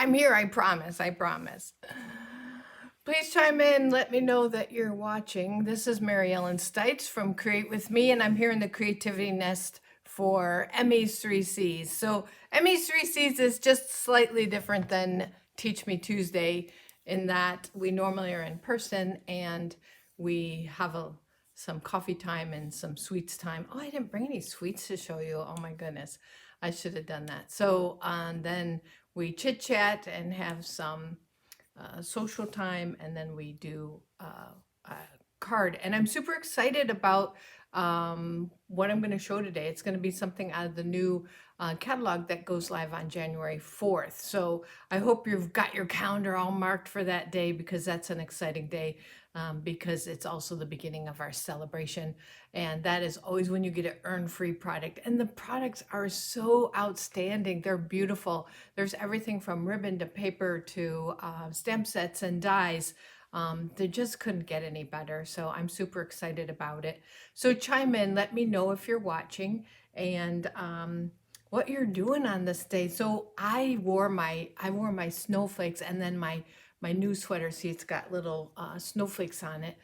I'm here, I promise, I promise. Please chime in, let me know that you're watching. This is Mary Ellen Stites from Create With Me, and I'm here in the Creativity Nest for Emmy's 3C's. So Emmy's 3C's is just slightly different than Teach Me Tuesday in that we normally are in person and we have some coffee time and some sweets time. Oh, I didn't bring any sweets to show you. Oh my goodness. I should have done that. So then we chit chat and have some social time, and then we do a card. And I'm super excited about what I'm going to show today. It's going to be something out of the new catalog that goes live on January 4th. So I hope you've got your calendar all marked for that day, because that's an exciting day, because it's also the beginning of our celebration. And that is always when you get an earn free product. And the products are so outstanding. They're beautiful. There's everything from ribbon to paper to stamp sets and dies. They just couldn't get any better. So I'm super excited about it. So chime in, let me know if you're watching and what you're doing on this day. So I wore my snowflakes, and then my new sweater, see, it's got little snowflakes on it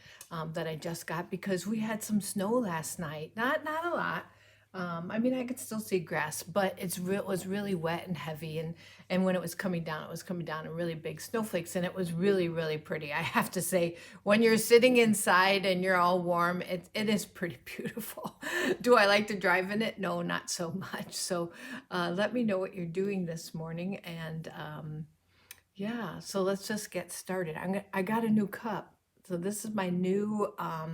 that I just got because we had some snow last night. Not a lot. I mean, I could still see grass, but it was really wet and heavy, and when it was coming down, it was coming down in really big snowflakes, and it was really, really pretty. I have to say, when you're sitting inside and you're all warm, it is pretty beautiful. Do I like to drive in it? No, not so much. So let me know what you're doing this morning, and yeah, so let's just get started. I got a new cup. So this is my new I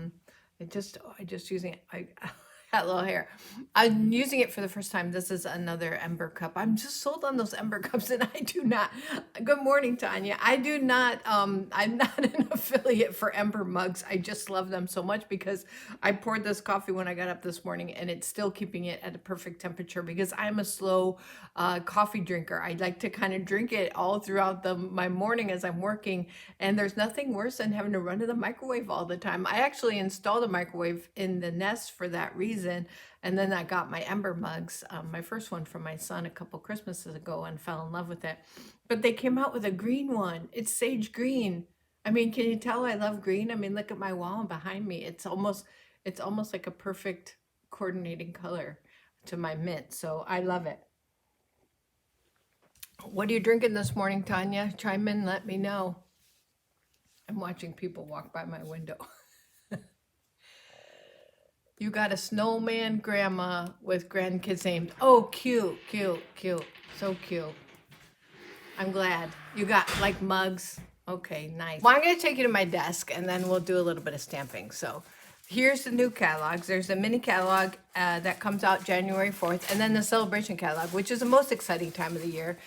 just using it. I got little hair. I'm using it for the first time. This is another Ember cup. I'm just sold on those Ember cups, and I do not. Good morning, Tanya. I do not I'm not an affiliate for Ember mugs. I just love them so much because I poured this coffee when I got up this morning, and it's still keeping it at a perfect temperature because I'm a slow coffee drinker. I like to kind of drink it all throughout my morning as I'm working, and there's nothing worse than having to run to the microwave all the time. I actually installed a microwave in the Nest for that reason. And then I got my Ember mugs, my first one from my son a couple Christmases ago, and fell in love with it. But they came out with a green one. It's sage green. I mean, can you tell I love green? I mean, look at my wall behind me. It's almost like a perfect coordinating color to my mint. So I love it. What are you drinking this morning, Tanya? Chime in, let me know. I'm watching people walk by my window. You got a snowman grandma with grandkids named. Oh, cute, cute, cute. So cute. I'm glad. You got like mugs. Okay, nice. Well, I'm going to take you to my desk, and then we'll do a little bit of stamping. So here's the new catalogs. There's a mini catalog that comes out January 4th, and then the celebration catalog, which is the most exciting time of the year,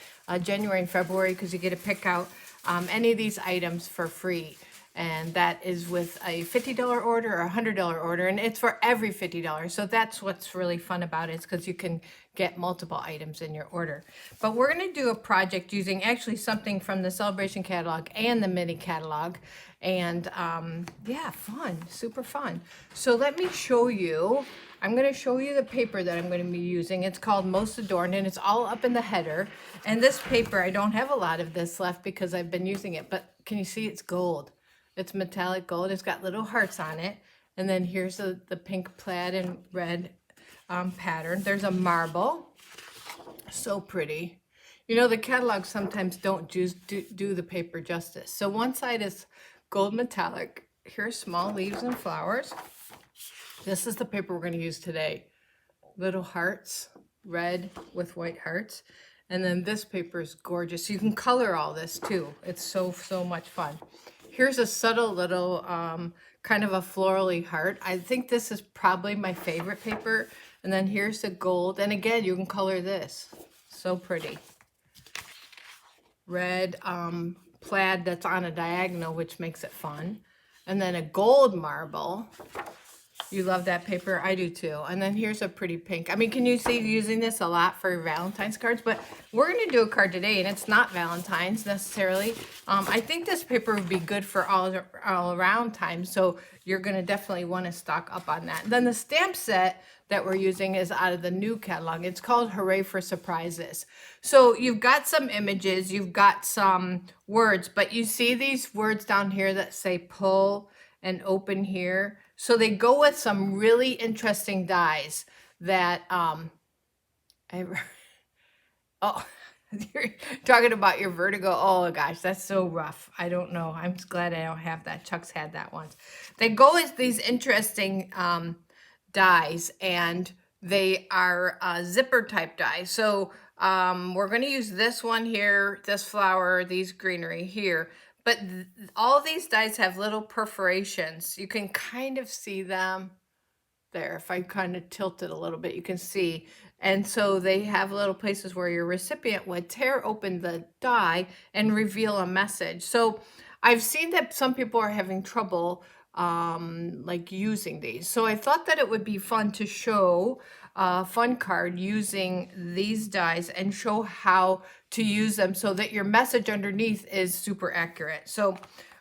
January and February, because you get to pick out any of these items for free. And that is with a $50 order or a $100 order, and it's for every $50. So that's what's really fun about it, is because you can get multiple items in your order. But we're going to do a project using actually something from the celebration catalog and the mini catalog, and yeah, fun, super fun. So let me show you. I'm going to show you the paper that I'm going to be using. It's called Most Adorned, and it's all up in the header. And this paper, I don't have a lot of this left because I've been using it, but can you see it's gold? It's metallic gold. It's got little hearts on it. And then here's the pink plaid and red pattern. There's a marble. So pretty. You know, the catalogs sometimes don't do the paper justice. So one side is gold metallic. Here's small leaves and flowers. This is the paper we're going to use today. Little hearts, red with white hearts. And then this paper is gorgeous. You can color all this too. It's so much fun. Here's a subtle little kind of a florally heart. I think this is probably my favorite paper. And then here's the gold. And again, you can color this. So pretty. Red plaid that's on a diagonal, which makes it fun. And then a gold marble. You love that paper? I do too. And then here's a pretty pink. I mean, can you see using this a lot for Valentine's cards? But we're going to do a card today, and it's not Valentine's necessarily. I think this paper would be good for all around time, so you're going to definitely want to stock up on that. And then the stamp set that we're using is out of the new catalog. It's called Hooray for Surprises. So you've got some images, you've got some words, but you see these words down here that say pull and open here. So they go with some really interesting dies that oh, you're talking about your vertigo. Oh gosh, that's so rough. I don't know. I'm glad I don't have that. Chuck's had that once. They go with these interesting dies, and they are zipper type dies. So we're going to use this one here, this flower, these greenery here. But all these dies have little perforations. You can kind of see them there. If I kind of tilt it a little bit, you can see. And so they have little places where your recipient would tear open the die and reveal a message. So I've seen that some people are having trouble like using these. So I thought that it would be fun to show a fun card using these dies and show how to use them so that your message underneath is super accurate. So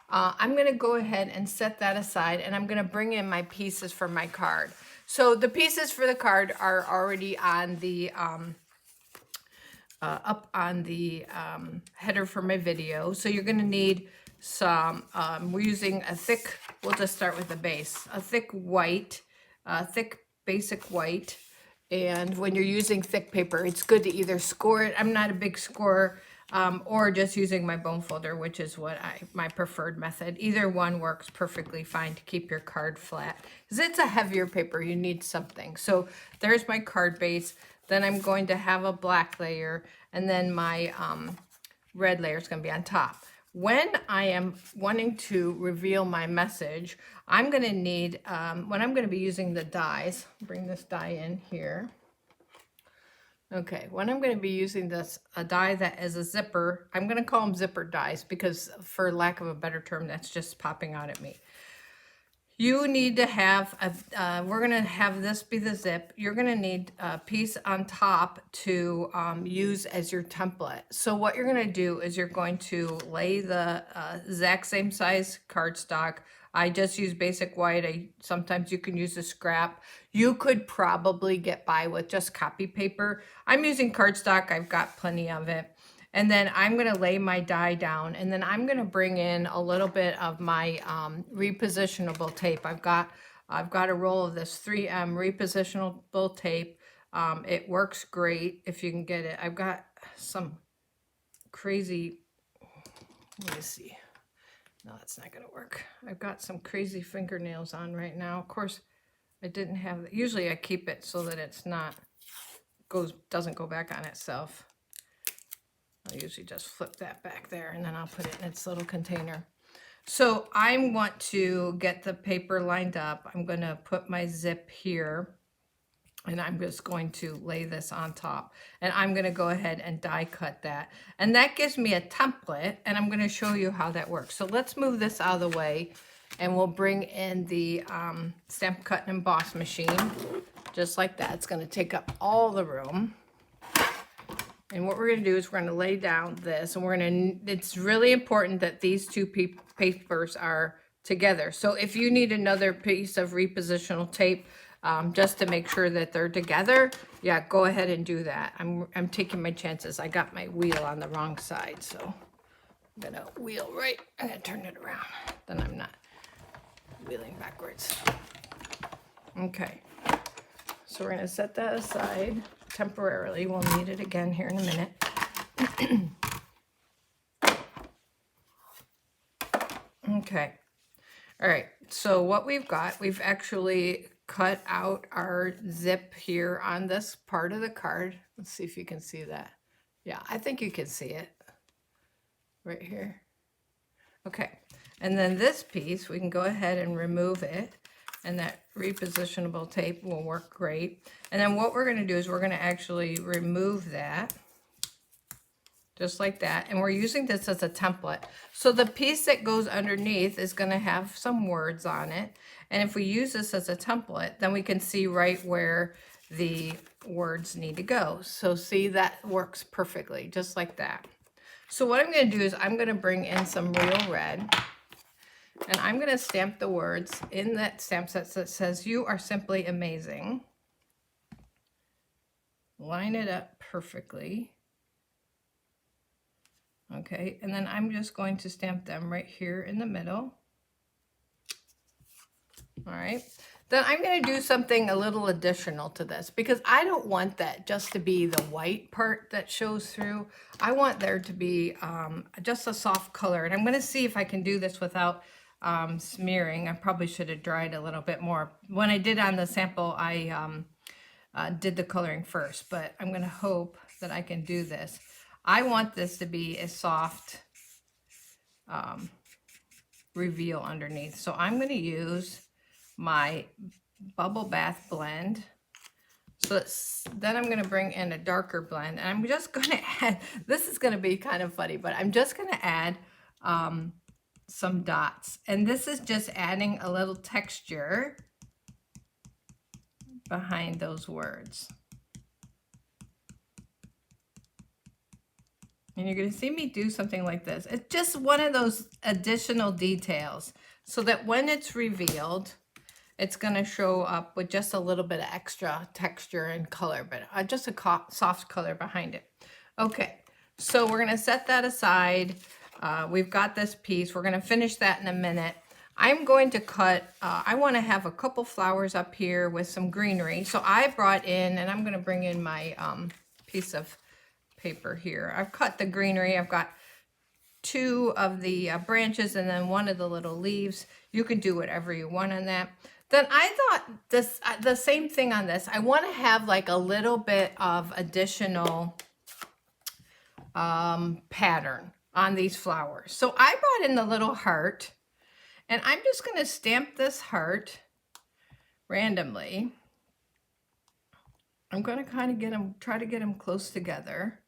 I'm going to go ahead and set that aside, and I'm going to bring in my pieces for my card. So the pieces for the card are already on the up on the header for my video. So you're going to need some, we're using a thick, we'll just start with the base, a thick white, thick basic white. And when you're using thick paper, it's good to either score it. I'm not a big scorer, or just using my bone folder, which is what my preferred method. Either one works perfectly fine to keep your card flat. Because it's a heavier paper, you need something. So there's my card base. Then I'm going to have a black layer, and then my red layer is going to be on top. When I am wanting to reveal my message, I'm going to need, when I'm going to be using the dies, bring this die in here. Okay, when I'm going to be using this, a die that is a zipper, I'm going to call them zipper dies because for lack of a better term, that's just popping out at me. You need to have, we're going to have this be the zip. You're going to need a piece on top to use as your template. So what you're going to do is you're going to lay the exact same size cardstock. I just use basic white. Sometimes you can use a scrap. You could probably get by with just copy paper. I'm using cardstock. I've got plenty of it. And then I'm going to lay my die down, and then I'm going to bring in a little bit of my repositionable tape. I've got a roll of this 3M repositionable tape. It works great if you can get it. I've got some crazy, let me see. No, that's not going to work. I've got some crazy fingernails on right now. Of course, I didn't have, usually I keep it so that it's not, doesn't go back on itself. I'll usually just flip that back there, and then I'll put it in its little container. So I want to get the paper lined up. I'm going to put my zip here, and I'm just going to lay this on top. And I'm going to go ahead and die cut that. And that gives me a template, and I'm going to show you how that works. So let's move this out of the way, and we'll bring in the Stamp Cut and Emboss machine, just like that. It's going to take up all the room. And what we're going to do is we're going to lay down this, and it's really important that these two papers are together. So if you need another piece of repositional tape, just to make sure that they're together, yeah, go ahead and do that. I'm taking my chances. I got my wheel on the wrong side, so I'm going to wheel right, I'm going to turn it around. Then I'm not wheeling backwards. Okay. So we're going to set that aside temporarily. We'll need it again here in a minute. Okay. All right. So what we've got, we've actually cut out our zip here on this part of the card. Let's see if you can see that. Yeah, I think you can see it right here. Okay. And then this piece, we can go ahead and remove it. And that repositionable tape will work great. And then what we're going to do is we're going to actually remove that. just like that. And we're using this as a template. So the piece that goes underneath is going to have some words on it. And if we use this as a template, then we can see right where the words need to go. So see, that works perfectly, just like that. So what I'm going to do is I'm going to bring in some real red, and I'm going to stamp the words in that stamp set that says, "You are simply amazing." Line it up perfectly. Okay, and then I'm just going to stamp them right here in the middle. All right, then I'm going to do something a little additional to this, because I don't want that just to be the white part that shows through. I want there to be just a soft color, and I'm going to see if I can do this without smearing. I probably should have dried a little bit more. When I did on the sample, I did the coloring first, but I'm going to hope that I can do this. I want this to be a soft reveal underneath. So I'm going to use my bubble bath blend. So then I'm going to bring in a darker blend, and I'm just going to add, this is going to be kind of funny, but I'm just going to add some dots. And this is just adding a little texture behind those words. And you're going to see me do something like this. It's just one of those additional details so that when it's revealed, it's going to show up with just a little bit of extra texture and color, but just a soft color behind it. Okay, so we're going to set that aside. We've got this piece. We're going to finish that in a minute. I'm going to cut, I want to have a couple flowers up here with some greenery. So I brought in, and I'm going to bring in my piece of paper here. I've cut the greenery. I've got 2 of the branches and then 1 of the little leaves. You can do whatever you want on that. Then I thought this the same thing on this. I want to have like a little bit of additional pattern on these flowers. So I brought in the little heart, and I'm just going to stamp this heart randomly. I'm going to kind of get them, try to get them close together,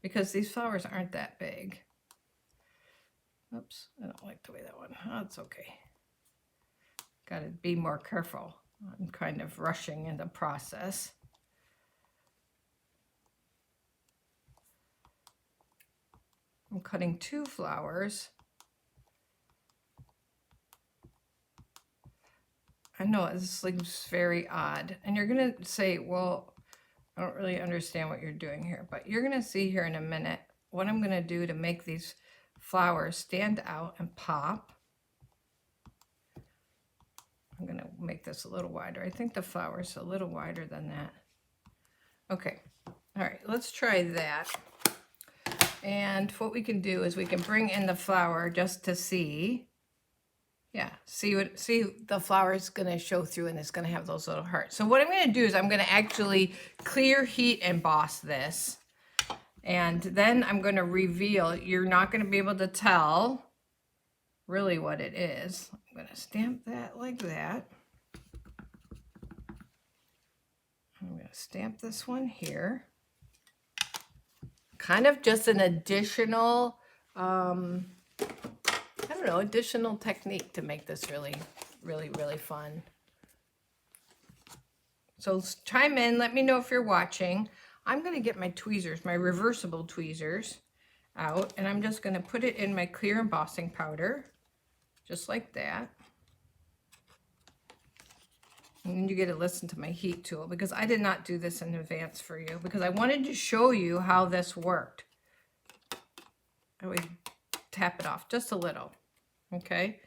because these flowers aren't that big. Oops, I don't like the way that one. Oh, it's okay. Got to be more careful. I'm kind of rushing in the process. I'm cutting 2 flowers. I know this seems very odd, and you're going to say, well, I don't really understand what you're doing here, but you're going to see here in a minute what I'm going to do to make these flowers stand out and pop. I'm going to make this a little wider. I think the flower's a little wider than that. Okay. All right, let's try that. And what we can do is we can bring in the flower just to see. Yeah, see the flower is going to show through, and it's going to have those little hearts. So what I'm going to do is I'm going to actually clear heat emboss this. And then I'm going to reveal. You're not going to be able to tell really what it is. I'm going to stamp that like that. I'm going to stamp this one here. Kind of just an additional, I don't know, additional technique to make this really, really, really fun. So chime in, let me know if you're watching. I'm going to get my tweezers, my reversible tweezers out, and I'm just going to put it in my clear embossing powder, just like that. And you get to listen to my heat tool, because I did not do this in advance for you, because I wanted to show you how this worked. I would tap it off just a little. Okay,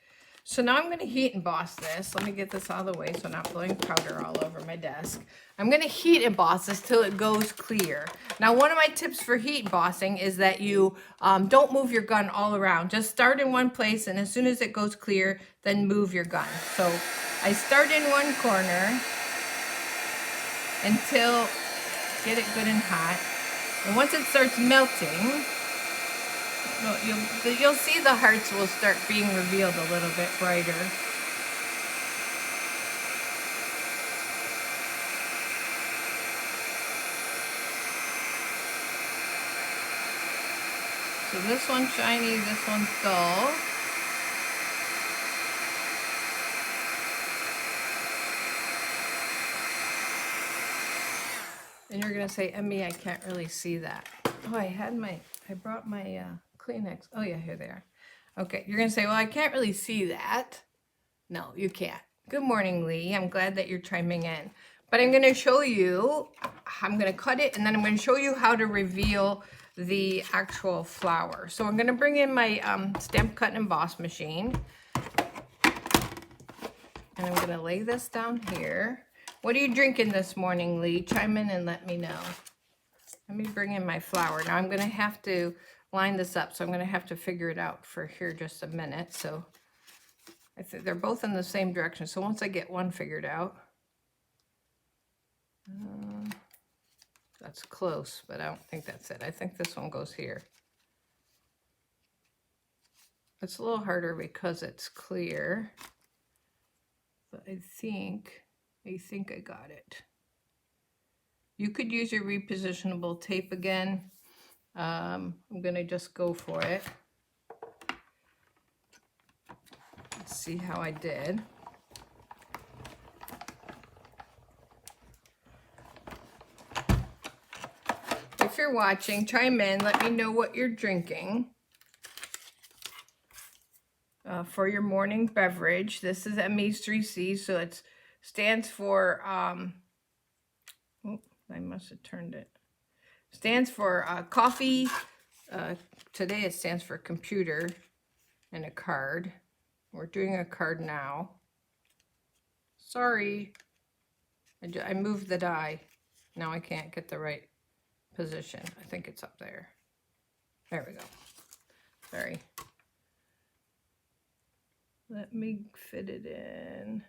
so now I'm going to heat emboss this. Let me get this out of the way so I'm not blowing powder all over my desk. I'm going to heat emboss this till it goes clear. Now, one of my tips for heat embossing is that you don't move your gun all around. Just start in one place, and as soon as it goes clear, then move your gun. So I start in one corner until get it good and hot. And once it starts melting, you'll see the hearts will start being revealed a little bit brighter. So this one's shiny, this one's dull. And you're gonna say, Emmy, I can't really see that. Oh, I brought my Kleenex. Oh yeah, here they are. Okay, you're gonna say, well, I can't really see that. No, you can't. Good morning, Lee. I'm glad that you're chiming in. But I'm gonna show you, I'm gonna cut it and then I'm gonna show you how to reveal the actual flower. So I'm gonna bring in my stamp cut and emboss machine. And I'm gonna lay this down here. What are you drinking this morning, Lee? Chime in and let me know. Let me bring in my flower. Now I'm gonna have to line this up, so I'm gonna have to figure it out for here just a minute. So I think they're both in the same direction. So once I get one figured out, that's close, but I don't think that's it. I think this one goes here. It's a little harder because it's clear, but I think I got it. You could use your repositionable tape again. I'm gonna just go for it. Let's see how I did. If you're watching, chime in, let me know what you're drinking for your morning beverage. This is Emmy's 3c's, so it stands for, oh, I must have turned it. Stands for coffee. Today it stands for computer and a card. We're doing a card now. Sorry, I moved the die. Now I can't get the right position. I think it's up there. There we go. Sorry. Let me fit it in.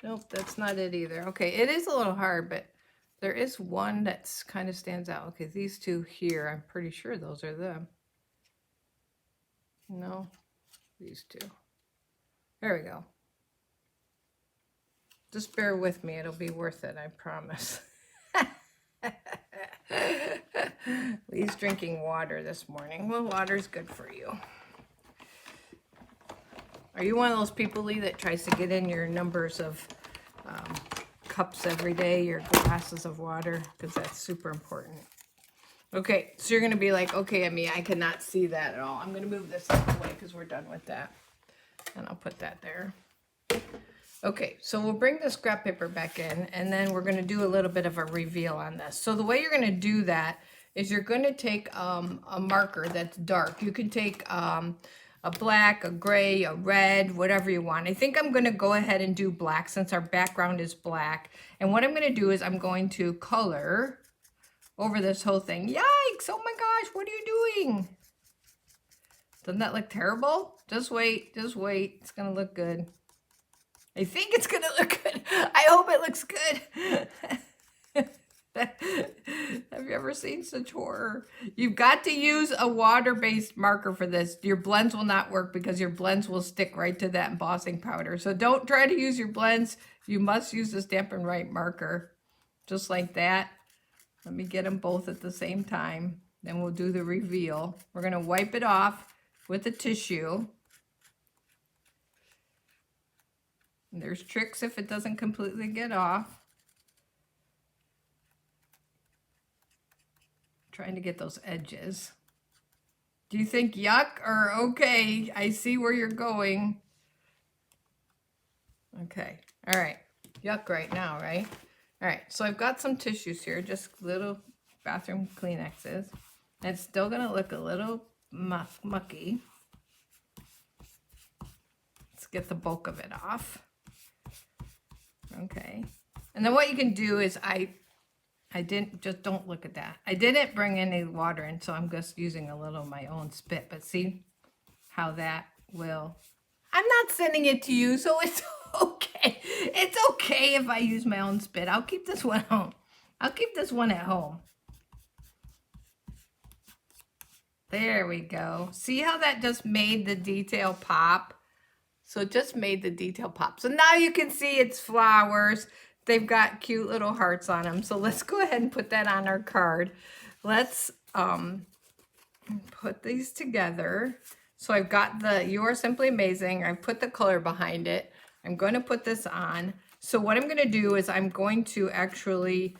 Nope, that's not it either. Okay, it is a little hard, but there is one that's kind of stands out. Okay, these two here, I'm pretty sure those are them. No, these two. There we go. Just bear with me, it'll be worth it, I promise. Lee's drinking water this morning. Well, water's good for you. Are you one of those people, Lee, that tries to get in your numbers of cups every day, your glasses of water? Because that's super important. Okay, so you're going to be like, okay, Emmy, I cannot see that at all. I'm going to move this out of the way because we're done with that. And I'll put that there. Okay, so we'll bring the scrap paper back in, and then we're going to do a little bit of a reveal on this. So the way you're going to do that is you're going to take a marker that's dark. You can take a black, a gray, a red, whatever you want. I think I'm going to go ahead and do black since our background is black. And what I'm going to do is I'm going to color over this whole thing. Yikes! Oh my gosh, what are you doing? Doesn't that look terrible? Just wait, just wait. It's going to look good. I think it's going to look good. I hope it looks good. Have you ever seen such horror? You've got to use a water-based marker for this. Your blends will not work because your blends will stick right to that embossing powder. So don't try to use your blends. You must use the Stampin' Right marker. Just like that. Let me get them both at the same time. Then we'll do the reveal. We're going to wipe it off with a tissue. There's tricks if it doesn't completely get off. Trying to get those edges. Do you think yuck or okay? I see where you're going. Okay, all right. Yuck right now, right? All right, so I've got some tissues here, just little bathroom Kleenexes. It's still gonna look a little mucky. Let's get the bulk of it off. Okay, and then what you can do is I didn't, just don't look at that. I didn't bring any water in, so I'm just using a little of my own spit, but see how that will, I'm not sending it to you, so it's okay. It's okay if I use my own spit. I'll keep this one home. I'll keep this one at home. There we go. See how that just made the detail pop? So it just made the detail pop. So now you can see it's flowers. They've got cute little hearts on them. So let's go ahead and put that on our card. Let's Put these together. So I've got the You Are Simply Amazing. I've put the color behind it. I'm going to put this on. So what I'm going to do is I'm going to actually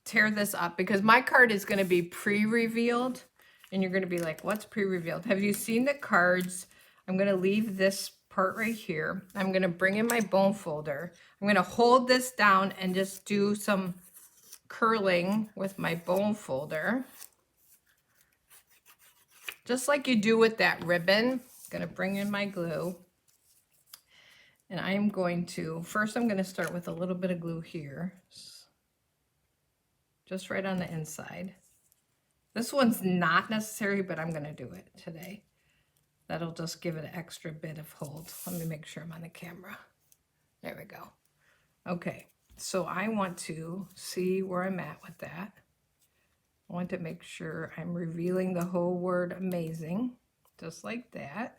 tear this up because my card is going to be pre-revealed. And you're going to be like, what's pre-revealed? Have you seen the cards? I'm going to leave this part right here. I'm going to bring in my bone folder. I'm going to hold this down and just do some curling with my bone folder. Just like you do with that ribbon. I'm going to bring in my glue. And I'm going to, first I'm going to start with a little bit of glue here. Just right on the inside. This one's not necessary, but I'm going to do it today. That'll just give it an extra bit of hold. Let me make sure I'm on the camera. There we go. Okay, so I want to see where I'm at with that. I want to make sure I'm revealing the whole word amazing, just like that.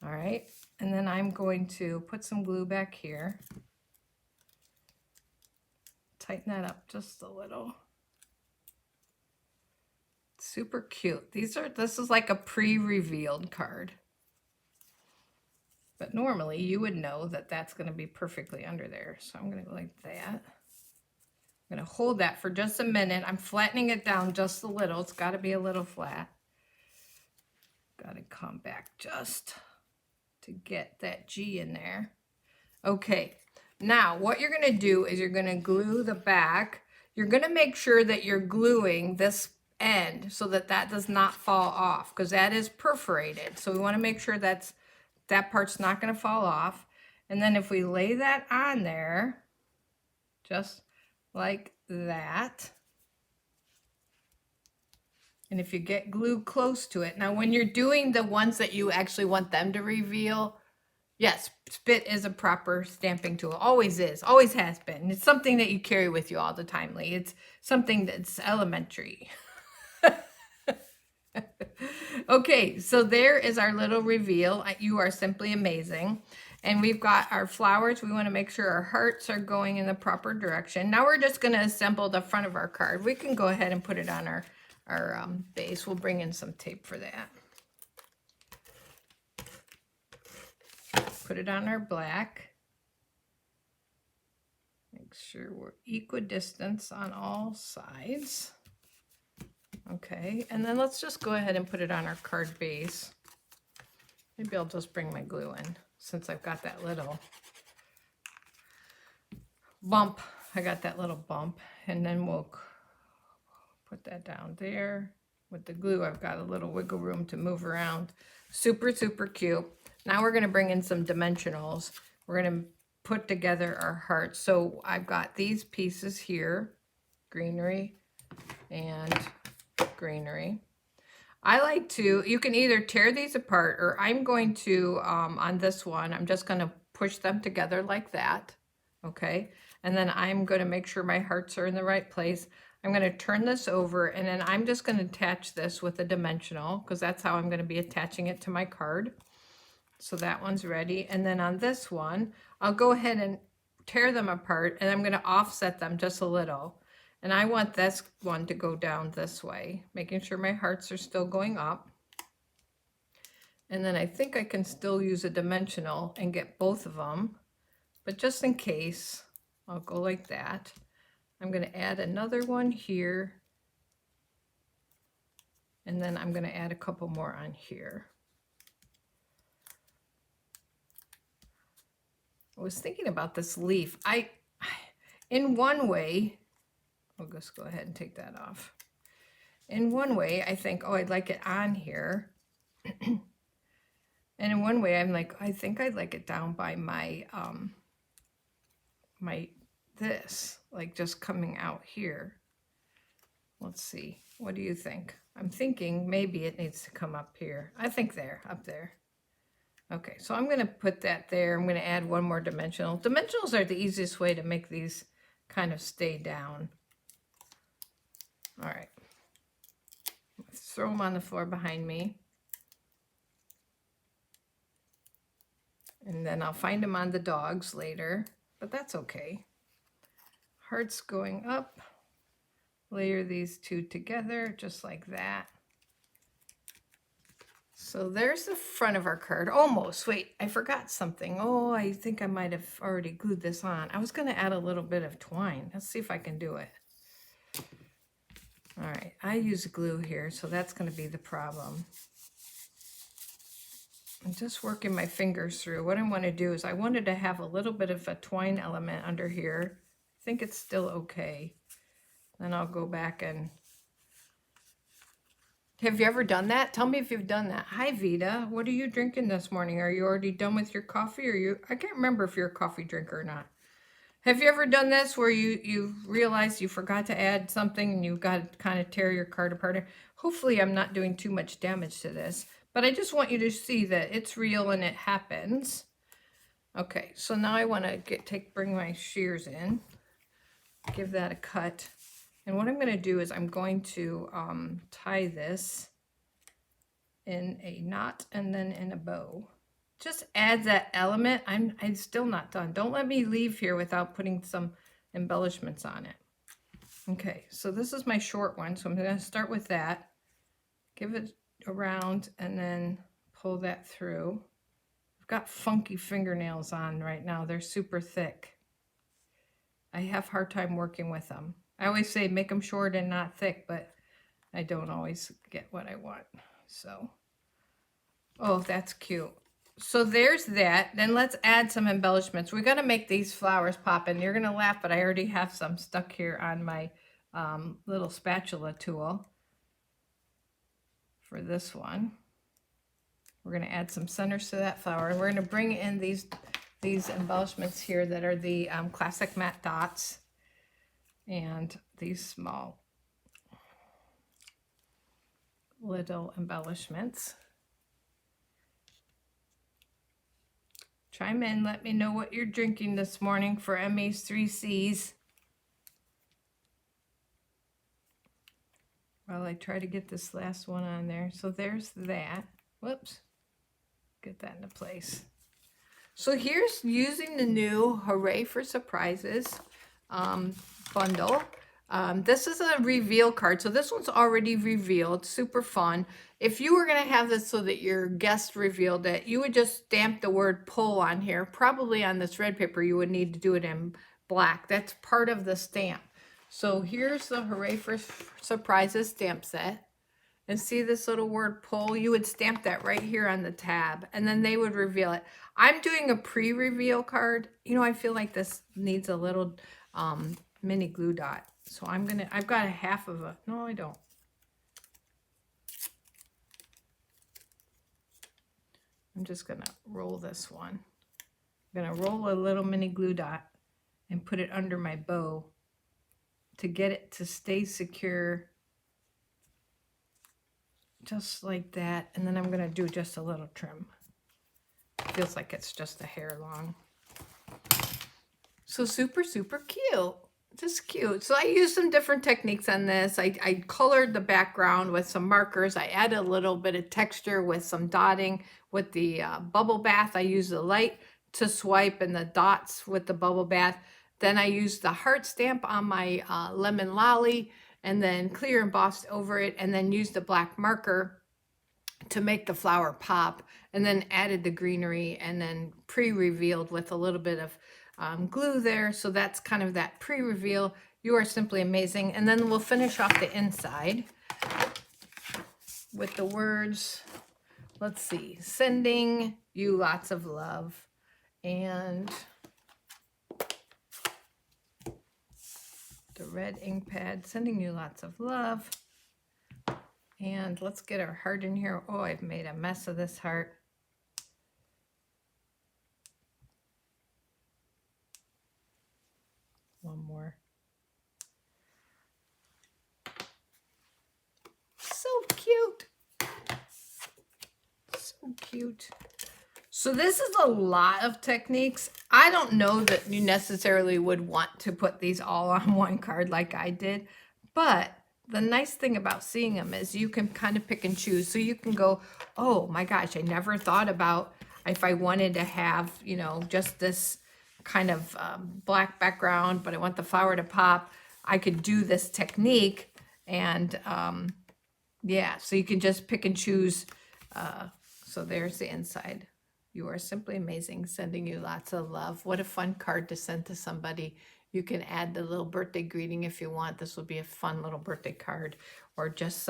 All right, and then I'm going to put some glue back here. Tighten that up just a little. Super cute. This is like a pre-revealed card. But normally you would know that that's going to be perfectly under there. So I'm going to go like that. I'm going to hold that for just a minute. I'm flattening it down just a little. It's got to be a little flat. Got to come back just to get that G in there. Okay. Now what you're going to do is you're going to glue the back. You're going to make sure that you're gluing this end so that that does not fall off because that is perforated. So we want to make sure that part's not going to fall off. And then if we lay that on there, just like that. And if you get glue close to it. Now when you're doing the ones that you actually want them to reveal, yes, spit is a proper stamping tool. Always is. Always has been. It's something that you carry with you all the time, Lee. It's something that's elementary. Okay, so there is our little reveal. You Are Simply Amazing. And we've got our flowers. We want to make sure our hearts are going in the proper direction. Now we're just going to assemble the front of our card. We can go ahead and put it on our base. We'll bring in some tape for that. Put it on our black. Make sure we're equidistant on all sides. Okay, and then let's just go ahead and put it on our card base. Maybe I'll just bring my glue in since I've got that little bump. I got that little bump, and then we'll put that down there. With the glue, I've got a little wiggle room to move around. Super, super cute. Now we're going to bring in some dimensionals. We're going to put together our hearts. So I've got these pieces here, greenery and greenery. I like to, you can either tear these apart or I'm going to, on this one, I'm just going to push them together like that. Okay. And then I'm going to make sure my hearts are in the right place. I'm going to turn this over and then I'm just going to attach this with a dimensional because that's how I'm going to be attaching it to my card. So that one's ready. And then on this one, I'll go ahead and tear them apart and I'm going to offset them just a little. And I want this one to go down this way, making sure my hearts are still going up. And then I think I can still use a dimensional and get both of them. But just in case, I'll go like that. I'm going to add another one here. And then I'm going to add a couple more on here. I was thinking about this leaf. In one way, I'll just go ahead and take that off. In one way, I think, oh, I'd like it on here. And in one way, I'm like, I think I'd like it down by my, this, like just coming out here. Let's see. What do you think? I'm thinking maybe it needs to come up here. I think there, up there. Okay, so I'm going to put that there. I'm going to add one more dimensional. Dimensionals are the easiest way to make these kind of stay down. All right, let's throw them on the floor behind me. And then I'll find them on the dogs later, but that's okay. Hearts going up. Layer these two together just like that. So there's the front of our card. Almost. Wait, I forgot something. Oh, I think I might have already glued this on. I was going to add a little bit of twine. Let's see if I can do it. All right, I use glue here, so that's going to be the problem. I'm just working my fingers through. What I want to do is I wanted to have a little bit of a twine element under here. I think it's still okay. Then I'll go back and... Have you ever done that? Tell me if you've done that. Hi, Vita. What are you drinking this morning? Are you already done with your coffee? I can't remember if you're a coffee drinker or not. Have you ever done this where you realize you forgot to add something and you've got to kind of tear your card apart? Hopefully I'm not doing too much damage to this, but I just want you to see that it's real and it happens. Okay, so now I want to bring my shears in, give that a cut. And what I'm going to do is I'm going to tie this in a knot and then in a bow. Just add that element. I'm still not done. Don't let me leave here without putting some embellishments on it. Okay, so this is my short one, so I'm going to start with that. Give it around and then pull that through. I've got funky fingernails on right now. They're super thick. I have a hard time working with them. I always say make them short and not thick, but I don't always get what I want. So, oh, that's cute. So there's that. Then let's add some embellishments. We're going to make these flowers pop, and you're going to laugh, but I already have some stuck here on my little spatula tool for this one. We're going to add some centers to that flower. We're going to bring in these embellishments here that are the classic matte dots and these small little embellishments. Chime in, let me know what you're drinking this morning for Emmy's 3C's. While I try to get this last one on there. So there's that. Whoops. Get that into place. So here's using the new Hooray for Surprises bundle. This is a reveal card. So this one's already revealed. Super fun. If you were going to have this so that your guest revealed it, you would just stamp the word pull on here. Probably on this red paper, you would need to do it in black. That's part of the stamp. So here's the Hooray for Surprises stamp set. And see this little word pull? You would stamp that right here on the tab, and then they would reveal it. I'm doing a pre-reveal card. You know, I feel like this needs a little mini glue dot. So I've got a half of a, no, I don't. I'm just gonna roll this one. I'm gonna roll a little mini glue dot and put it under my bow to get it to stay secure, just like that. And then I'm gonna do just a little trim. Feels like it's just a hair long. So super, super cute. Just cute. So I used some different techniques on this. I colored the background with some markers. I added a little bit of texture with some dotting. With the bubble bath, I used the light to swipe and the dots with the bubble bath. Then I used the heart stamp on my lemon lolly and then clear embossed over it, and then used the black marker to make the flower pop, and then added the greenery and then pre-revealed with a little bit of glue there. So that's kind of that pre-reveal. You are simply amazing. And then we'll finish off the inside with the words, let's see, sending you lots of love, and the red ink pad, sending you lots of love. And let's get our heart in here. Oh, I've made a mess of this heart. One more. So cute. So cute. So this is a lot of techniques. I don't know that you necessarily would want to put these all on one card like I did, but the nice thing about seeing them is you can kind of pick and choose. So you can go, oh my gosh, I never thought about if I wanted to have, you know, just this kind of black background, but I want the flower to pop. I could do this technique, and yeah, so you can just pick and choose So there's the inside. You are simply amazing. Sending you lots of love. What a fun card to send to somebody. You can add the little birthday greeting if you want. This will be a fun little birthday card, or just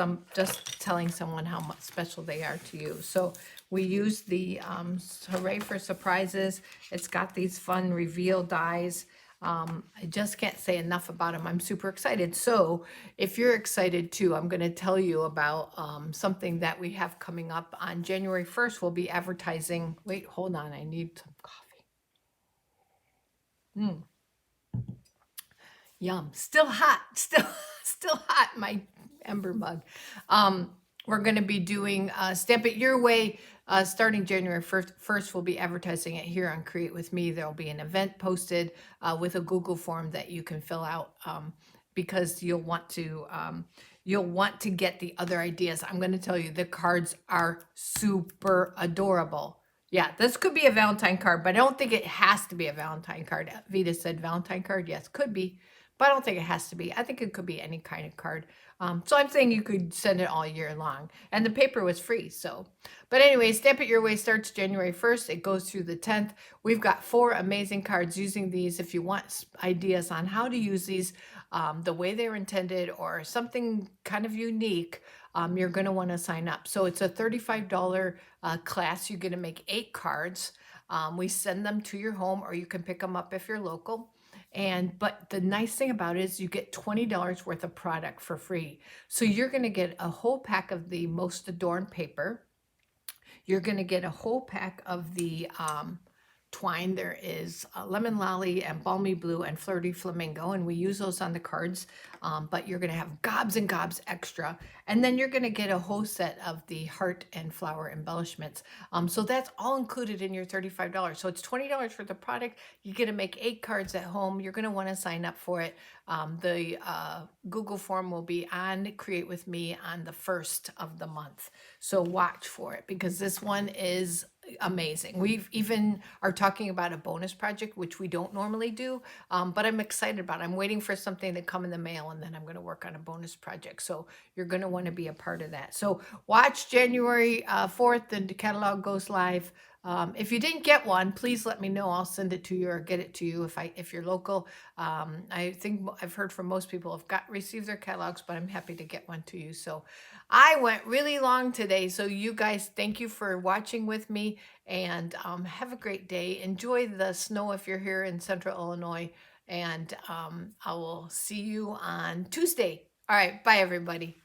telling someone how much special they are to you. So we use the Hooray for Surprises. It's got these fun reveal dies. I just can't say enough about them. I'm super excited. So if you're excited too, I'm going to tell you about something that we have coming up on January 1st. We'll be advertising. Wait, hold on. I need some coffee. Yum. Still hot. Still hot, my ember mug. We're going to be doing Stamp It Your Way starting January 1st. We'll be advertising it here on Create With Me. There'll be an event posted with a Google form that you can fill out because you'll want to get the other ideas. I'm going to tell you, the cards are super adorable. Yeah, this could be a Valentine card, but I don't think it has to be a Valentine card. Vita said Valentine card. Yes, could be, but I don't think it has to be. I think it could be any kind of card. So I'm saying you could send it all year long. And the paper was free, so. But anyway, Stamp It Your Way starts January 1st. It goes through the 10th. We've got 4 amazing cards using these. If you want ideas on how to use these the way they're intended or something kind of unique, you're going to want to sign up. So it's a $35 class. You're going to make 8 cards. We send them to your home, or you can pick them up if you're local. But the nice thing about it is you get $20 worth of product for free. So you're going to get a whole pack of the Most Adorned paper. You're going to get a whole pack of the twine. There is Lemon Lolly and Balmy Blue and Flirty Flamingo, and we use those on the cards, but you're going to have gobs and gobs extra. And then you're going to get a whole set of the heart and flower embellishments. So that's all included in your $35. So it's $20 for the product. You're going to make 8 cards at home. You're going to want to sign up for it. The Google form will be on Create With Me on the 1st of the month. So watch for it, because this one is amazing. We've even are talking about a bonus project, which we don't normally do, but I'm excited about it. I'm waiting for something to come in the mail, and then I'm going to work on a bonus project. So you're going to want to be a part of that. So watch January 4th, the catalog goes live. If you didn't get one, please let me know. I'll send it to you or get it to you if you're local. I think I've heard from most people have received their catalogs, but I'm happy to get one to you. So I went really long today. So you guys, thank you for watching with me, and have a great day. Enjoy the snow if you're here in Central Illinois, and I will see you on Tuesday. All right. Bye, everybody.